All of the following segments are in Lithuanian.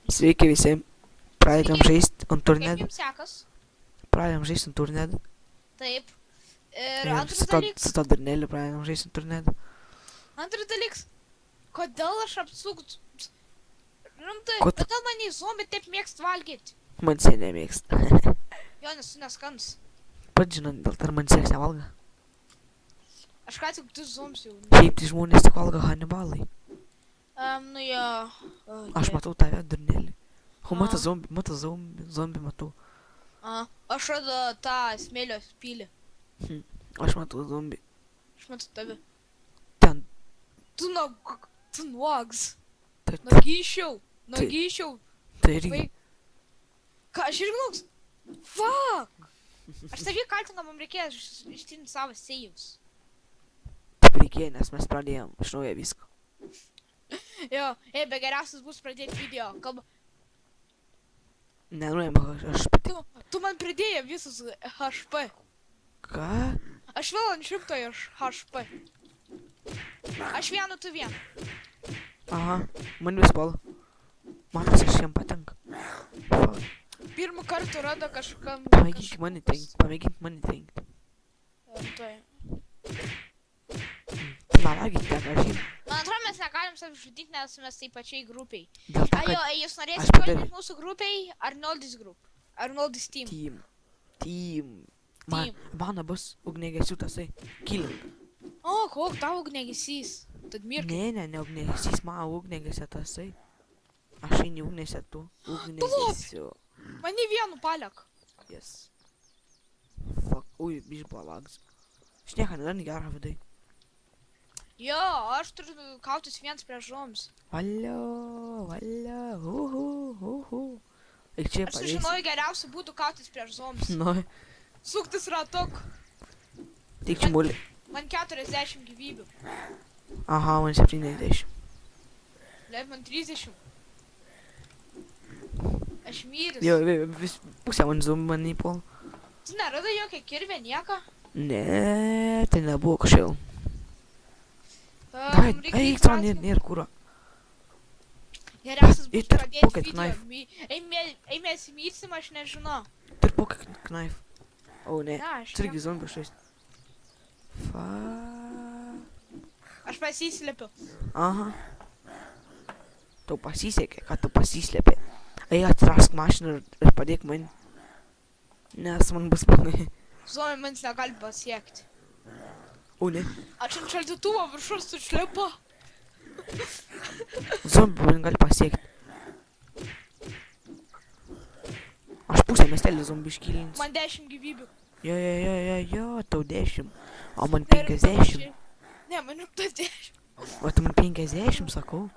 Sveiki visi. Pradedam Sveiki. žaisti ant Kaip turnedo. jums sekas? Pradedam žaisti ant turnedo. Taip. Ir Ir antras su to dalykas. durneliu pradedam žaisti ant turnedo. Antras dalykas. Kodėl aš apsukt... Rimtai, Ko tu- kodėl mane zombi taip mėgst valgyti? Man sėk nemėgsta. Jo, nesu neskans. Pats žinot, dėl to ir man sėk nevalga. Aš ką tik du zombius jau... Šiaip tai žmonės tik valgo hanibalai. Nu jo... Aš matau tave durnelį. O matau A. zombi matau. Aš radu tą smėlio pilį. Aš matau zombi. Aš matau tave. Ten. Tu nuogs. Tai Nagyšiau. Nagyšiau. irgi. Ką, aš irgi nuogs? Fuck! Aš savį kaltinu, man reikėjo ištinti savo sėjus. Taip reikėjo, nes mes pradėjom iš naujo viską. Jo, be geriausias bus pradėti video. Kalba, Nenuėjama, aš pati. tu man pridėjai visus HP. Ką? Aš vėl ant 100 HP. Aš vienu, tu vienu. Aha, man vis pala. Man tas kažkiem patinka. Fuck. Pirmą kartą rado kažkam... Pamėgink mane tenkti. Tai. Nalagink tą kažkaip. Man atrodo, mes negalim savi žudyti, nes mes tai pačiai grupiai. Dėl to, Ajo, kad jūs aš norėsite padariau. jointi mūsų grupiai Arnoldis grup? Arnoldis team. Team. Mano bus ugnėgesių tasai. Killing. O, kok tavo ugnegesys. Tad mirk. Ne ugnėgesys, mano ugnėgesė tasai. Aš eini ugnėse tu. Ugnėgesiu. Mane vienu paliek. Yes. Fuck. Ui, biš balags. Šneka, nėra negera vidai. Jo, aš turiu kautis vienas prieš žoms. Valio. Ir čia Aš padės. sužinoju geriausių būdų kautis prieš žoms. Nu, Suktis ratok. tik čia mūlį. Man 40 gyvybių. Aha, man 70. Leip man 30. Aš myris. Jo, vis pusę man zombi man įpuola. Tu neradai jokią kirvę, nieką? Ne, tai nebuvo kažkaip. Mum reikia Eik, įprasti- to nėra kūro. Geriausias bus Eik, pradėti pocket video. knife. Eimės įmysim, aš nežinau. Tai pocket knife. O ne, Ne, aš čia irgi ne. zombi šais. Aš pasislėpiu. Aha. Tau pasisekė, kad tu pasislėpė. Eik, atrask mašiną ir padėk man. Nes man bus blogai. Zomai manis negali pasiekti. O ne, Aš ant šaldytuvo viršus sušlipa. zombi man gali pasiekti. Aš pusę miestelį zombi iškilins. Man 10 gyvybių. Jo, tau 10. O man Ir 50. panašiai. Ne, man jau tas 10. O tu man 50, sakau.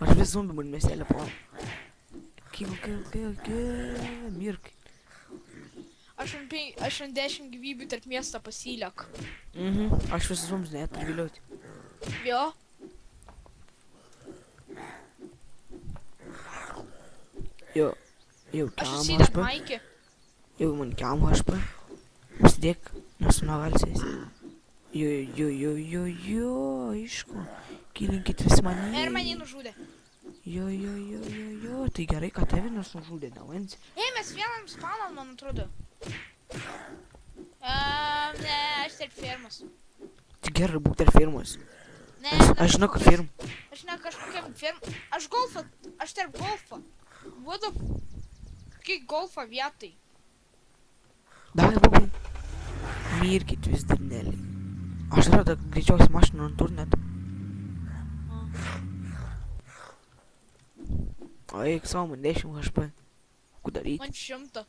Aš vis zombi man miestelį po. Kill. Mirk. Aš ant 10 gyvybių tarp miesto pasiliek. Aš vis zombis neturiu vilioti. Jo. Jau Aš kiam susidėt HP. maikį. Jau man kiam HP. Užsidėk, nes negalsiais. Jo, aišku. Kilinkit vis mane. Ir mane nužudė. Jo, tai gerai, kad tave nužudė, nevansi. Ei, mes vienam spanom, man atrodo. Ne, aš tarp firmas. Tai gerai, būk tarp firmos. Ne, Aš žinau, kad firm. Aš ne kažkokiam firm. Aš tarp golfą. Būdu kokiai golfo vietai. Davai, būk. Mirkit vis durnelį. Aš rado greičiausiai mašiną ant turneto. O eik savo, man 10 HP. Ką daryti? Man 100.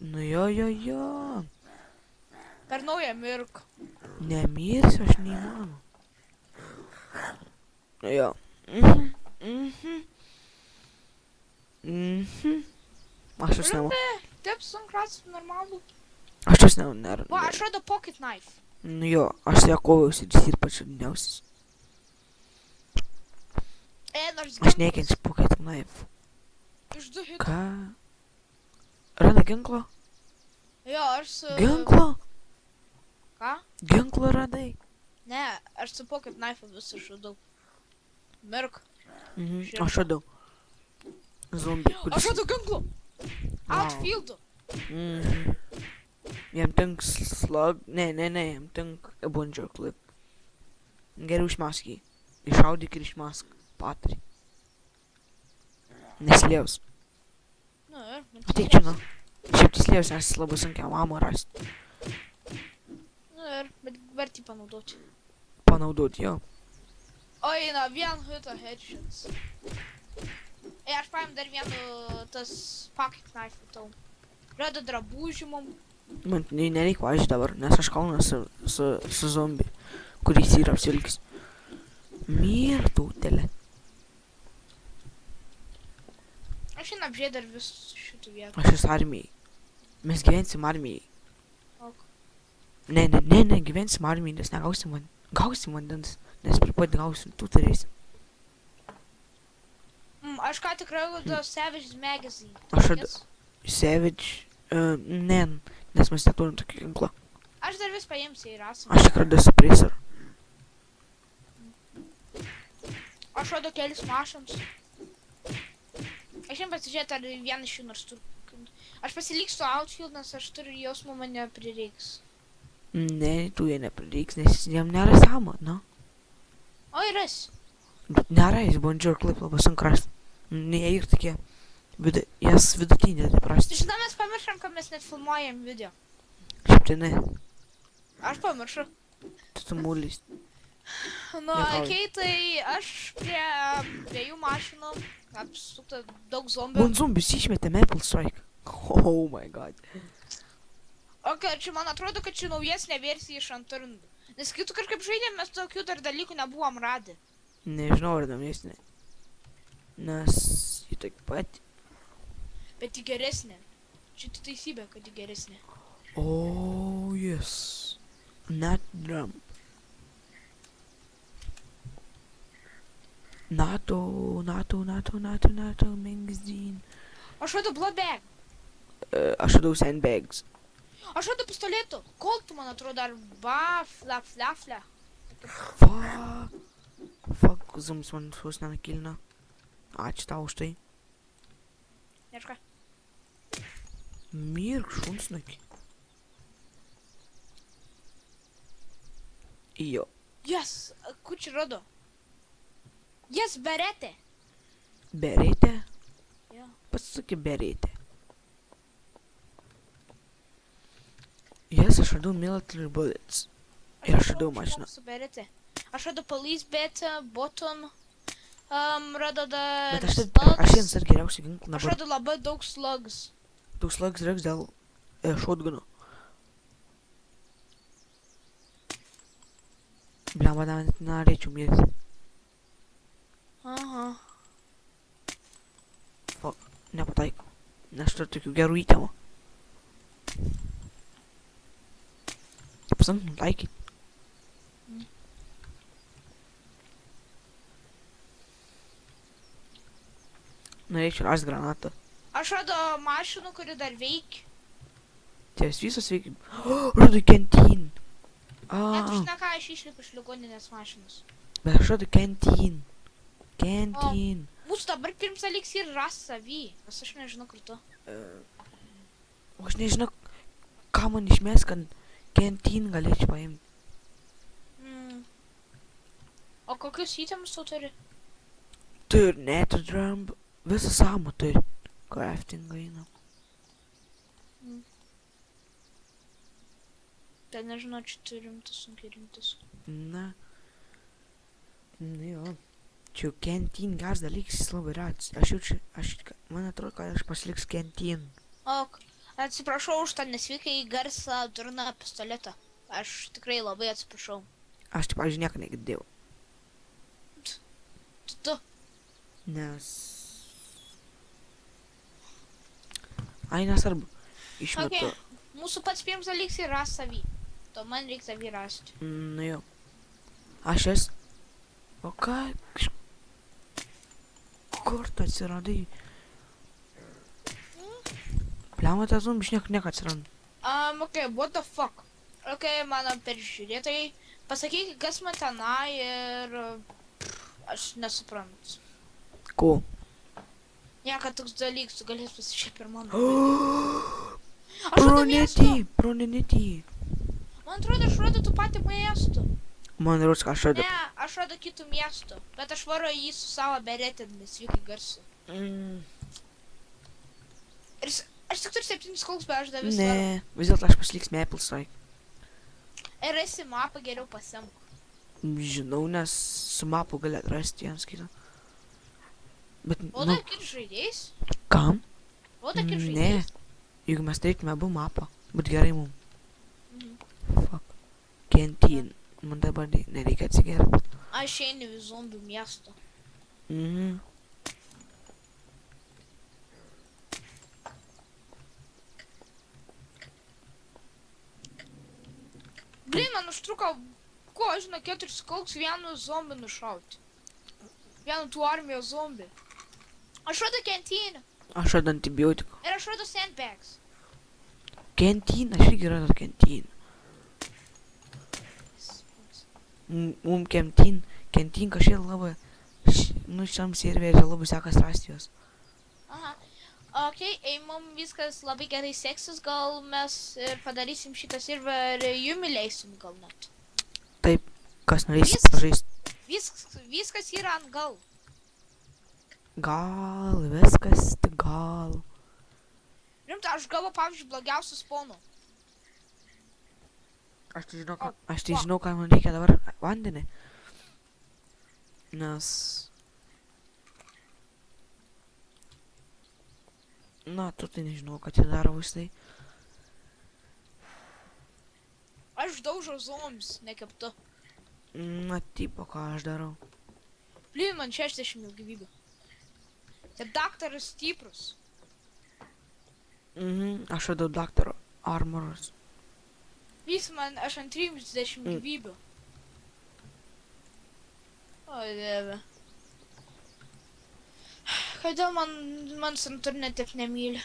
Nu jo. Per naują mirk. Nemirsiu, aš neįmanu. Nu jo. Aš vis nemu. Taip, sunkras normalų. Aš vis nemu. Va, aš rado pocket knife. Nu jo, aš su ją kovausi ir jis ir pačiudniausias. Nors Aš nekenčiu pocket knife. iš 2 hit. Ką? Rada ginklo? Jo, aš su... Ginklo? Ką? Ginklo radai? Ne, aš su pocket knife vis išradau. Mirk. Aš radau. zombį, Aš kuris... radau ginklų. Wow. Outfieldų. Mhm. Jam tinka slug... Ne, jam tinka bungee clip. Geriau išmesk jį. Iššaudyk ir išmesk. Patari. Neslėvs. Nu ir. Ateik čia, nu. Šiaip tai slėvs, nes labai sunkia mamą rasti. Nu ir, bet verti panaudoti. Panaudot jo. Oi, na, vien hito headshots. Aš paėm dar vienu tas pocket knife tau. Rado drabužių mum. Man nereik važiuoti dabar, nes aš kaunu su zombi, kuris yra apsivilkęs. Mirtautelė. Aš šiandien apžiūrėjau dar vis šitų vietų. Aš esu armijai. Mes gyvensim armijai. Ok. Ne, gyvensim armijai, nes negausim vandens. Gausim vandens, nes pripad gausim, tu turėsim. Aš ką tik radau Savage Magazine. Aš radau Savage, ne, nes mes neturim tokį ginklą. Aš dar vis paimsiu ir rasim. Aš tik radau suppressor. Aš radau kelis mašins. Aš jums pasižiūrėti, ar vieną iš jų nors turiu. Aš pasiliksiu outfield, nes aš turiu jausmą, man neprireiks. Ne, tu jie neprireiks, nes jam nėra samo, nu. O, ir ras. Bet nėra, jis bungee clip labai sunku rasti. Ne, jie ir tokie, jas vidutinė taip rasti. Žinau, mes pamiršom, kad mes net filmuojam video. Šiaip tai ne, Aš pamiršau. tu mulis. Nu, Juokauju. okei, tai aš prie dviejų mašinų apsukta daug zombių. Man zombis išmetė Maple Strike. Oh my god. Ok, čia man atrodo, kad čia naujesnė versija iš Unturned. Nes kitų kažkaip žaidėm, mes tokių dar dalykų nebuvom radę. Nežinau, ar namesnė. Nes jį taip pat. Bet ji geresnė. Čia tai teisybė, kad ji geresnė. Oh, yes. Not drum. NATO magazine. Aš radau blood bag. Aš radau sandbags. Aš radau pistoletų. Koltų, man atrodo, arba flafla. Fuck, zooms man šus nenakilina. Ačiū tau už tai. Neška. Mirk, šunsnaki. Jo. Yes, kur čia rado? Yes, beretė. Beretė? Jo. Pasakė beretė. Yes, aš radau military bullets. Ir aš radau mašiną. Su beretė. Aš radau police beta, button. Radau dar Bet aš slugs. jiems dar geriausią ginklą Aš dabar. radau labai daug slugs. Daug slugs reiks dėl shotguno. Blemba, net norėčiau mirti. Aha. Fuck, nepataikau. Nes aš turiu tokių gerų įtemų. Pasank, nutaikyti. Norėčiau rasti granatą. Aš radau mašinų, kuri dar veikia. Ties visos veikia. Oh, radau canteen. Net žinai ką, aš išlipu iš ligoninės mašinos. Bet aš radau canteen. Canteen. Mūsų dabar pirms liks ir ras savį. Nes aš nežinau, kur tu. O aš nežinau, ką man išmės, kad canteen galėčiau paimti. O kokius įtemus tu turi? Turi nether drum. Visą samą turi. Craftingą eina. Tai nežinau, čia tu rimtas, sunkiai rimtas. Na. Nu jo. Čia canteen geras dalykas, jis labai rats. Aš jaučiu, man atrodo, kad aš pasiliks canteen. Ok. Atsiprašau už tą nesveikai garsą durną pistoletą. Aš tikrai labai atsiprašau. Aš taip, pavyzdžiui, nieko negirdėjau. Tu. Nes... Ai, nesvarbu. Išmetu. Okay. Mūsų pats pirms dalyks yra savį. To man reikia savį rasti. Nu jau. Aš esu. O ką? Kur tu atsiradai? Pliama, tas zombiš nieko atsiranda. Okay, what the fuck? Okay, mano peržiūrėtojai. Pasakyk, kas man tenai ir... Aš nesuprantu. Ko? Nieka toks dalykas, tu galės pasižiūrėti per mano. Aš Pro rodo miesto. netį. Man atrodo, aš rodo tų patį miestų. Man rodos, ką aš Ne, radau. aš rodo kitų miestų. Bet aš varo jį su savo beretėmis, juk į garsų. Ir aš tik turiu 7 skulks, bet aš dar vis varo. Ne, vis dėlto aš pasiliks Maple Strike. Ir esi mapą geriau pasimk. Žinau, nes su mapu gali atrasti vienas kitą. Bet, O nu, dar kitų žaidėjais? kam? O dar kitų Ne, žaidėjais? juk mes turėtume abu mapą. Būt gerai mum. Mhm. Fuck. Kentin. Man dabar nereikia atsigerti. Aš einu į zombių miestą. Mhm. Blin, man užtruko, ko, aš žinau, 4 skulks vienu zombiu nušauti. Vienu tų armijos zombių. Aš rodo kentinę. Aš radu antibiotikų. Ir aš rodo sandbags. Kentin, aš irgi radu kentin. Mum kentin kažkaip labai, nu šiam serverį labai sekas rasti jos. Aha. Okei, mum viskas labai gerai seksis, gal mes ir padarysim šitą serverį jum įleisim gal net. Taip, kas norės Viskas. pažaisti. Viskas yra ant gal. Gal, viskas tik gal. Rimta, aš gavau, pavyzdžiui, blogiausių spawnų. Aš tai O, žinau, ką man reikia dabar vandenį. Nes... Na, tu tai nežinau, kad jie daro visai. Aš daužau zombius, ne kaip tu. Na, tipo, ką aš darau. Blin, man 60 gyvybių. Tai daktaras stiprus. Aš radau daktaro armorus. Vis man, aš ant 30 gyvybių. O, dieve. Kodėl man santurinė taip nemyli?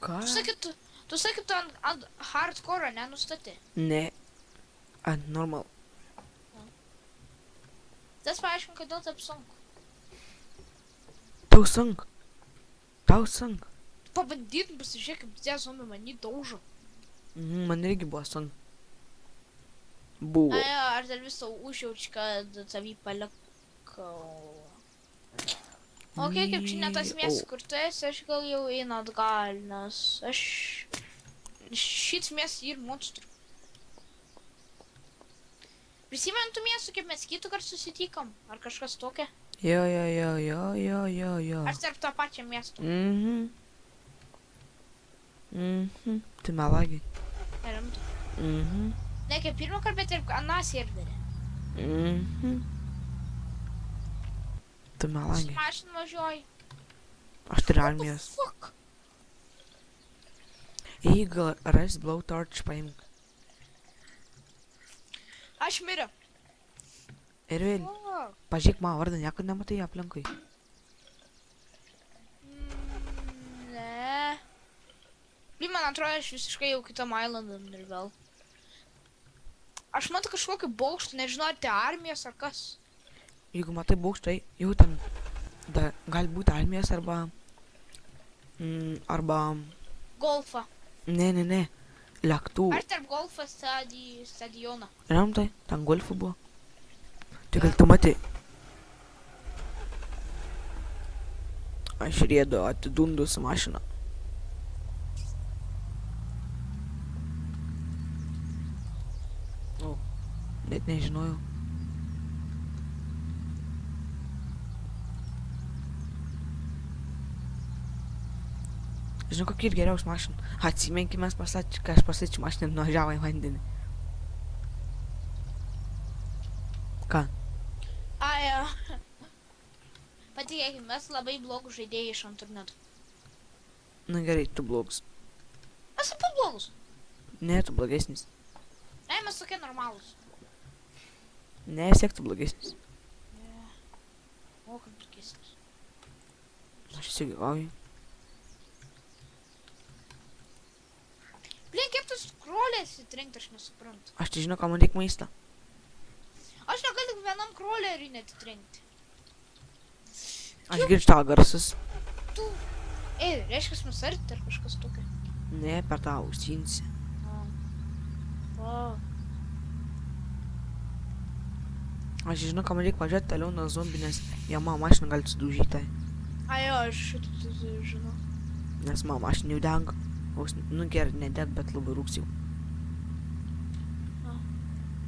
Ką? Tu sakyt, tu ant hardcore nenustatė. Ne. Ant normal. Tas paaiškin, kodėl taip sunku. Tau sunk. Pabandytum pasižiūrėk, kaip tie zombiai mane daužo. Man irgi buvo sunk. Buvo. Ajo, aš dar visą užjaučiu, kad tavį palikau. Okei, kaip čia ne tas miestas, kur tu esi, aš gal jau einu atgal, nes aš... Šits miestas yra monstrų. Prisimenu tų miestų, kaip mes kitų kartų susitikom? Ar kažkas tokia? Jo. Aš tarp to pačią miestą. Tai melagi. Rimta. Mhm. Ne kaip pirmą kartą, bet ir aną serverį. Tai melagi. Su mašinu važiuoji. Aš turiu armijos. Fuck. Jeigu ras blowtorch paimk. Aš miriu. Ir vėl, pažiūrėk mano vardą, niekad nematai aplinkui. Ne. Blin, man atrodo, aš visiškai jau kitam islandam ir vėl. Aš matau kažkokį bokštą, nežinau, ar tai armijos ar kas. Jeigu matai bokštai, jau ten gali būti armijos arba... arba... Golfą. Ne. Lėktuvų. Ar tarp golfą stadioną. Rimtai, ten golfų buvo. Tai gal tu matai. Aš riedu atidundus mašiną. O, net nežinojau. Žinau, kokia ir geriausia mašina. Atsimenki, mes kai aš pastačiu mašiną ir nuvažiavo į vandenį. Ką? Aja. Patikėkime, mes labai blogus žaidėjai iš interneto. Na gerai, tu blogas. Mes abu blogus. Ne, tu blogesnis. Ne, mes tokie normalūs. Ne, vis tiek tu blogesnis. O, kaip blogesnis. Aš įsigauju. Blin, kaip tu skrolės įtrenkti, aš nesuprantu. Aš tai žinau, ką man reikia maistą. Aš negaliu vienam kroleriui net įtrenkti. Aš girdžiu tavo garsus. Reiškia, mes arti ar kažkas tokio. Ne, per tą ausinsi. O. Aš žinau, kam reikia važiuoti toliau nuo zombių, nes jo mano mašina gali sudaužyti. Jo, aš šitą žinau. Nes mano mašina jau deg. Nu gerai, nedeg, bet labai rūks jau.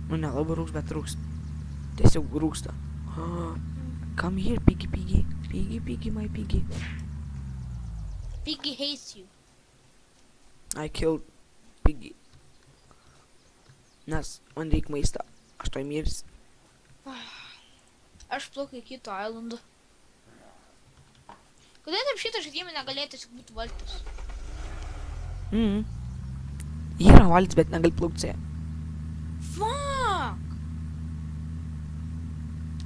Nu ne, labai rūks, bet rūks. Tiesiog rūksta. Come here, piggy, piggy. Piggy, piggy, my piggy. Piggy hates you. I killed piggy. Nes man reikia maistą. Aš to mirsiu. Aš plaukiu į kitą islandą. Kodėl taip šitą žaidimą negalėjo tiesiog būti valtis? Yra valtis, bet negali plaukti. Fuck!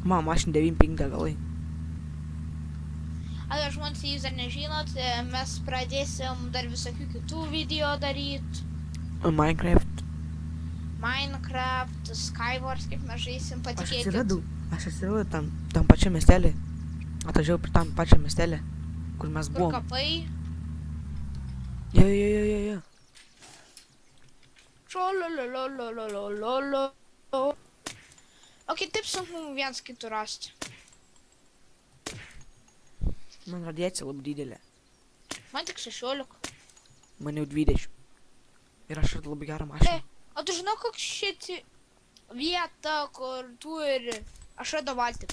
Mano mašina 9.5 degalai. Žmonės, jūs dar nežinot, mes pradėsim dar visokių kitų video daryt. Minecraft. Minecraft, Skywars, kaip mes žaisim, patikėkit. Aš atsiradau tam pačiam miestelį. Atvažiavau prie tam pačiam miestelį, kur mes Kur buvom. kapai. Jo. Čololololololololo. Ok, taip sunku viens kitų rasti. Man radiacija labai didelė. Man tik 16. Man jau 20. Ir aš radau labai gerą mašiną. O tu žinau, koks šitį vieta, kur turi... Aš radau valtį.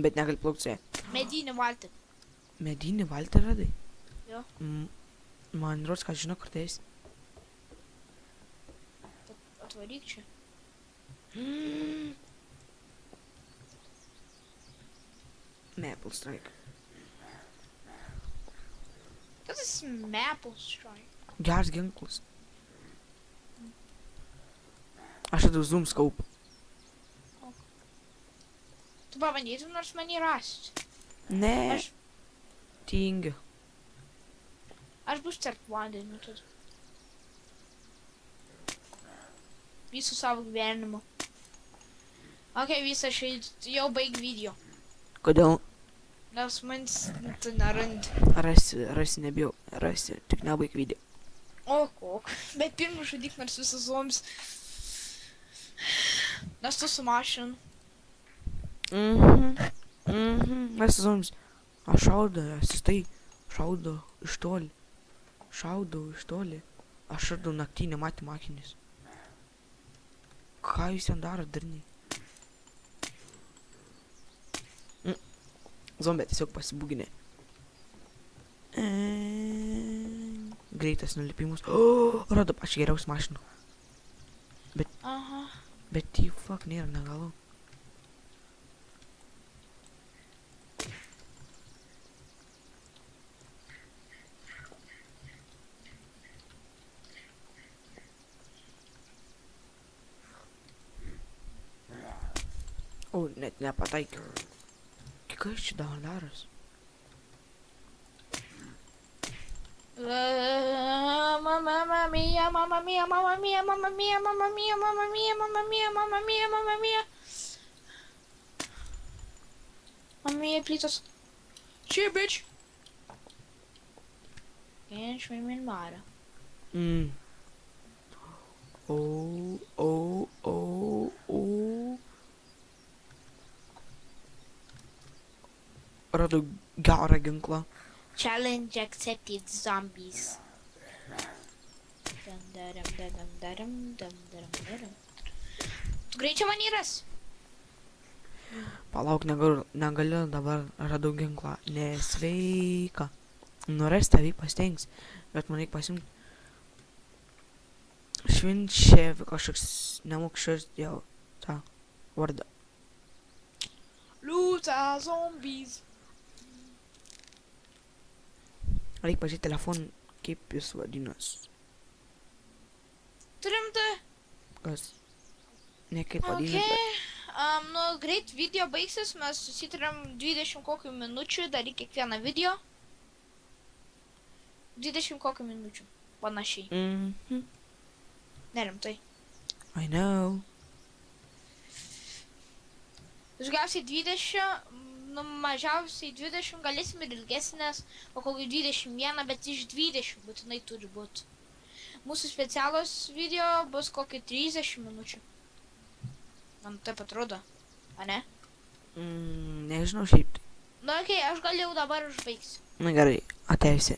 Bet negali plaukti. Medinį valtį. Medinį valtį radai? Jo. Man rodos, kad žinau, kur tai esi. Atvaryk čia. Maple Strike. Kas tas Maple Strike? Geras ginklas. Aš radau zoom scope. Tu pabandytum nors manį rasti. Ne. Aš- Tingiu. Aš bus tarp vandeniu tad. Visų savo gyvenimo. Ok, visą šį jau baig video. Kodėl? Nes manis tu nerandi. Rasi, nebijau. Rasi, tik nebaig video. O, kok. Bet pirmą žudyk nors visas zombis. Nes tu su mašinu. Mes zombies. Aš šaudau iš toli. Aš radau naktinį matymą akinius. Ką jūs ten darot, darniai? Zombė tiesiog pasibūginė. Greitas nulipimus. Radau pačią geriausią mašiną. Aha. Bet jį fuck nėra negalau. O, net nepataikiau. Kas čia daras? Mamma mia, mamma mia, mamma mia, mamma mia, mamma mia, mamma mia, mamma mia, mamma mia, mamma mia. Mamma mia, plytos. Čia, bitch. Kenš min mara. Radau gerą ginklą. Challenge accepted, zombies. Dam daram daram daram dam daram daram. Tu greičiau man įras. Palauk, negaliu dabar, radau ginklą. Nesveika. Norės tavį pastengs, bet man reikia pasimti. Švinčia kažkoks nemok širs jau tą vardą. Liūta zombies. Reikia pažiūrėti telefoną, kaip jis vadinas. Turim tai. Kas? Ne kaip Ok. vadinas. Nu, greit video baigsis, mes susitariam 20 kokių minučių, daryk kiekvieną video. 20 kokių minučių, panašiai. Nerimtai. I know. Išgausiai 20, nu, mažiausiai 20, galėsim ir ilgesnės, o kokį 21, bet iš 20 būtinai turi būti. Mūsų specialus video bus kokį 30 minučių. Man taip atrodo, a ne? Nežinau šiaip. Nu, okei, aš gal jau dabar užbaigsiu. Na gerai, ateisi.